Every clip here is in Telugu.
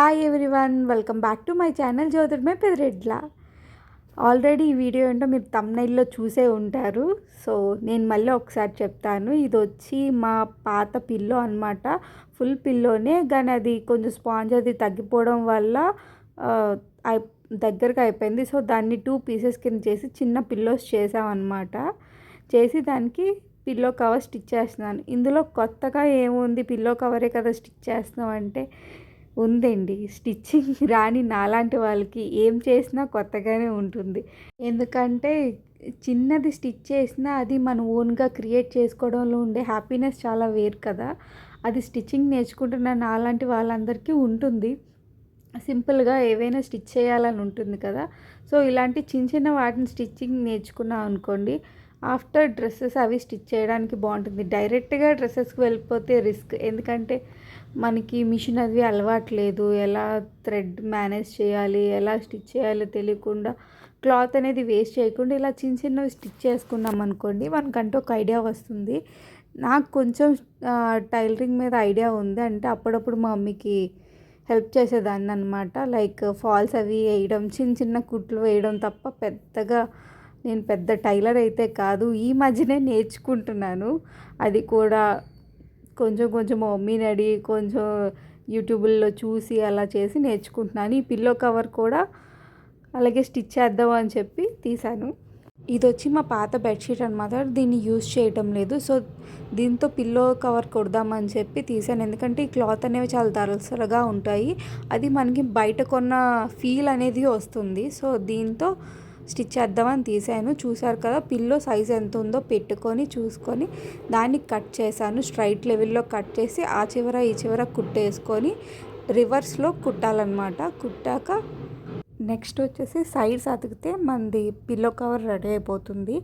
Hi everyone, welcome back to my channel Jyotirmaya Pedireddla. Already ఈ వీడియో ఏంటో మీరు థంబ్నెయిల్లో చూసే ఉంటారు. సో నేను మళ్ళీ ఒకసారి చెప్తాను. ఇది వచ్చి మా పాత పిల్లో అనమాట. ఫుల్ పిల్లోనే, కానీ అది కొంచెం స్పాంజ్ అది తగ్గిపోవడం వల్ల దగ్గరగా అయిపోయింది. సో దాన్ని 2 పీసెస్ కింద చేసి చిన్న పిల్లోస్ చేసామన్నమాట. చేసి దానికి పిల్లో కవర్ స్టిచ్ చేస్తున్నాను. ఇందులో కొత్తగా ఏముంది, పిల్లో కవరే కదా స్టిచ్ చేస్తున్నాం అంటే ఉందండి. స్టిచ్చింగ్ రాని నాలాంటి వాళ్ళకి ఏం చేసినా కొత్తగానే ఉంటుంది. ఎందుకంటే చిన్నది స్టిచ్ చేసినా అది మన ఓన్గా క్రియేట్ చేసుకోవడంలో ఉండే హ్యాపీనెస్ చాలా వేరు కదా. అది స్టిచ్చింగ్ నేర్చుకుంటున్న నాలాంటి వాళ్ళందరికీ ఉంటుంది. సింపుల్గా ఏవైనా స్టిచ్ చేయాలని ఉంటుంది కదా. సో ఇలాంటి చిన్న చిన్న వాటిని స్టిచ్చింగ్ నేర్చుకున్నాం అనుకోండి, ఆఫ్టర్ డ్రెస్సెస్ అవి స్టిచ్ చేయడానికి బాగుంటుంది. డైరెక్ట్గా డ్రెస్సెస్కి వెళ్ళిపోతే రిస్క్. ఎందుకంటే మనకి మిషన్ అది అలవాట్లేదు, ఎలా థ్రెడ్ మేనేజ్ చేయాలి, ఎలా స్టిచ్ చేయాలో తెలియకుండా క్లాత్ అనేది వేస్ట్ చేయకుండా ఇలా చిన్న చిన్నవి స్టిచ్ చేసుకున్నాం అనుకోండి, మనకంటూ ఒక ఐడియా వస్తుంది. నాకు కొంచెం టైలరింగ్ మీద ఐడియా ఉంది. అంటే అప్పుడప్పుడు మా మమ్మీకి హెల్ప్ చేసేదాన్ని అనమాట. లైక్ ఫాల్స్ అవి వేయడం, చిన్న చిన్న కుట్లు వేయడం తప్ప పెద్దగా నేను పెద్ద టైలర్ అయితే కాదు. ఈ మధ్యనే నేర్చుకుంటున్నాను. అది కూడా కొంచెం కొంచెం మా మమ్మీని అడిగి, కొంచెం యూట్యూబ్లో చూసి అలా చేసి నేర్చుకుంటున్నాను. ఈ పిల్లో కవర్ కూడా అలాగే స్టిచ్ చేద్దాం అని చెప్పి తీసాను. ఇది వచ్చి మా పాత బెడ్షీట్ అనమాట. దీన్ని యూజ్ చేయటం లేదు. సో దీంతో పిల్లో కవర్ కొడదామని చెప్పి తీసాను. ఎందుకంటే ఈ క్లాత్ అనేవి చాలా దళసరగా ఉంటాయి. అది మనకి బయట కొన్న ఫీల్ అనేది వస్తుంది. సో దీంతో స్టిచ్ చేద్దామని తీసాను. చూసారు కదా, పిల్లో సైజ్ ఎంత ఉందో పెట్టుకొని చూసుకొని దాన్ని కట్ చేశాను. స్ట్రైట్ లెవెల్లో కట్ చేసి ఆ చివర ఈ చివర కుట్టేసుకొని రివర్స్లో కుట్టాలన్నమాట. కుట్టాక నెక్స్ట్ వచ్చేసి సైడ్స్ అతికితే మనది పిల్లో కవర్ రెడీ అయిపోతుంది.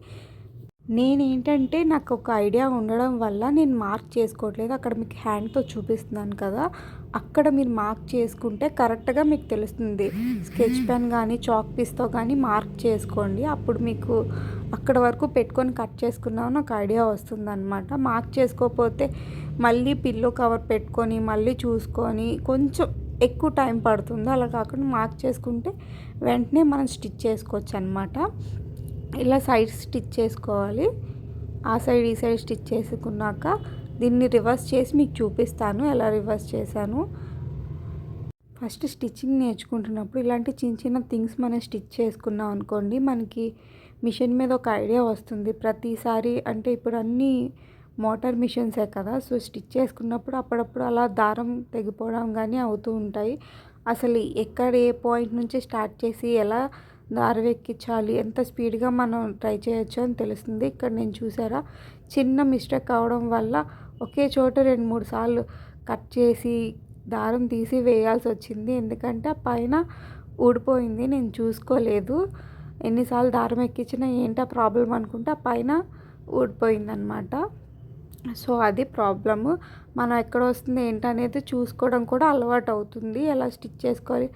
నేనేంటంటే నాకు ఒక ఐడియా ఉండడం వల్ల నేను మార్క్ చేసుకోవట్లేదు. అక్కడ మీకు హ్యాండ్తో చూపిస్తున్నాను కదా, అక్కడ మీరు మార్క్ చేసుకుంటే కరెక్ట్గా మీకు తెలుస్తుంది. స్కెచ్ పెన్ కానీ చాక్ పీస్తో కానీ మార్క్ చేసుకోండి. అప్పుడు మీకు అక్కడ వరకు పెట్టుకొని కట్ చేసుకున్నామని ఒక ఐడియా వస్తుంది అనమాట. మార్క్ చేసుకోకపోతే మళ్ళీ పిల్లో కవర్ పెట్టుకొని మళ్ళీ చూసుకొని కొంచెం ఎక్కువ టైం పడుతుంది. అలా కాకుండా మార్క్ చేసుకుంటే వెంటనే మనం స్టిచ్ చేసుకోవచ్చు అనమాట. ఇలా సైడ్ స్టిచ్ చేసుకోవాలి. ఆ సైడ్ ఈ సైడ్ స్టిచ్ చేసుకున్నాక దీన్ని రివర్స్ చేసి మీకు చూపిస్తాను ఎలా రివర్స్ చేశాను. ఫస్ట్ స్టిచ్చింగ్ నేర్చుకుంటున్నప్పుడు ఇలాంటి చిన్న చిన్న థింగ్స్ మనం స్టిచ్ చేసుకున్నాం అనుకోండి, మనకి మిషన్ మీద ఒక ఐడియా వస్తుంది. ప్రతిసారి అంటే ఇప్పుడు అన్నీ మోటార్ మిషన్సే కదా. సో స్టిచ్ చేసుకున్నప్పుడు అప్పుడప్పుడు అలా దారం తెగిపోవడం కానీ అవుతూ ఉంటాయి. అసలు ఎక్కడ ఏ పాయింట్ నుంచి స్టార్ట్ చేసి ఎలా దారం ఎక్కించాలి, ఎంత స్పీడ్గా మనం ట్రై చేయొచ్చు అని తెలుస్తుంది. ఇక్కడ నేను చూసారా, చిన్న మిస్టేక్ అవడం వల్ల ఒకే చోట 2-3 సార్లు కట్ చేసి దారం తీసి వేయాల్సి వచ్చింది. ఎందుకంటే పైన ఊడిపోయింది, నేను చూసుకోలేదు. ఎన్నిసార్లు దారం ఎక్కించినా ఏంటో ప్రాబ్లం అనుకుంటే పైన ఊడిపోయిందనమాట. సో అది ప్రాబ్లము. మనం ఎక్కడ వస్తుంది ఏంటనేది చూసుకోవడం కూడా అలవాటు అవుతుంది. ఎలా స్టిచ్ చేసుకోవాలి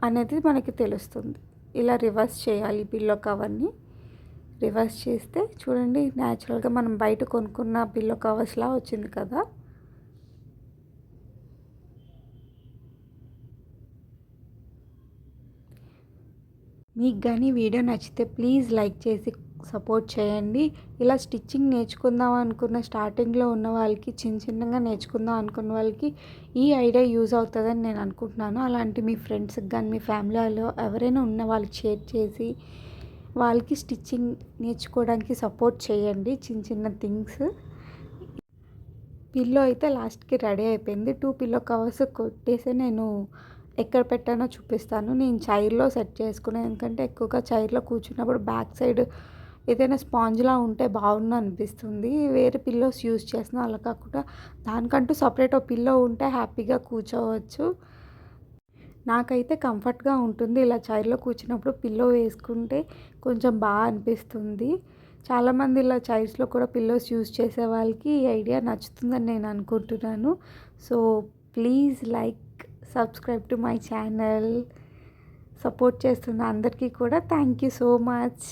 అనేది మనకి తెలుస్తుంది. ఇలా రివర్స్ చేయాలి. పిల్లో కవర్ని రివర్స్ చేస్తే చూడండి, న్యాచురల్గా మనం బయట కొనుక్కున్న పిల్లో కవర్స్లా వచ్చింది కదా. మీకు కానీ వీడియో నచ్చితే ప్లీజ్ లైక్ చేసి సపోర్ట్ చేయండి. ఇలా స్టిచ్చింగ్ నేర్చుకుందాం అనుకున్న స్టార్టింగ్లో ఉన్న వాళ్ళకి, చిన్న చిన్నగా నేర్చుకుందాం అనుకున్న వాళ్ళకి ఈ ఐడియా యూజ్ అవుతుందని నేను అనుకుంటున్నాను. అలాంటి మీ ఫ్రెండ్స్కి కానీ మీ ఫ్యామిలీలో ఎవరైనా ఉన్న వాళ్ళకి షేర్ చేసి వాళ్ళకి స్టిచ్చింగ్ నేర్చుకోవడానికి సపోర్ట్ చేయండి. చిన్న చిన్న థింగ్స్. పిల్లో అయితే లాస్ట్కి రెడీ అయిపోయింది. 2 పిల్లో కవర్స్ కొట్టేసి నేను ఎక్కడ పెట్టానో చూపిస్తాను. నేను చైర్లో సెట్ చేసుకున్నాను. ఎందుకంటే ఎక్కువగా చైర్లో కూర్చున్నప్పుడు బ్యాక్ సైడ్ ఏదైనా స్పాంజ్లా ఉంటే బాగుండు అనిపిస్తుంది. వేరే పిల్లోస్ యూజ్ చేసిన అలా కాకుండా దానికంటూ సపరేట్ ఒక పిల్లో ఉంటే హ్యాపీగా కూర్చోవచ్చు. నాకైతే కంఫర్ట్గా ఉంటుంది. ఇలా చైర్లో కూర్చున్నప్పుడు పిల్లో వేసుకుంటే కొంచెం బాగా అనిపిస్తుంది. చాలామంది ఇలా చైర్స్లో కూడా పిల్లోస్ యూజ్ చేసే వాళ్ళకి ఈ ఐడియా నచ్చుతుందని నేను అనుకుంటున్నాను. So please like, subscribe to my channel. Support చేస్తున్న అందరికీ కూడా థ్యాంక్ యూ సో మచ్.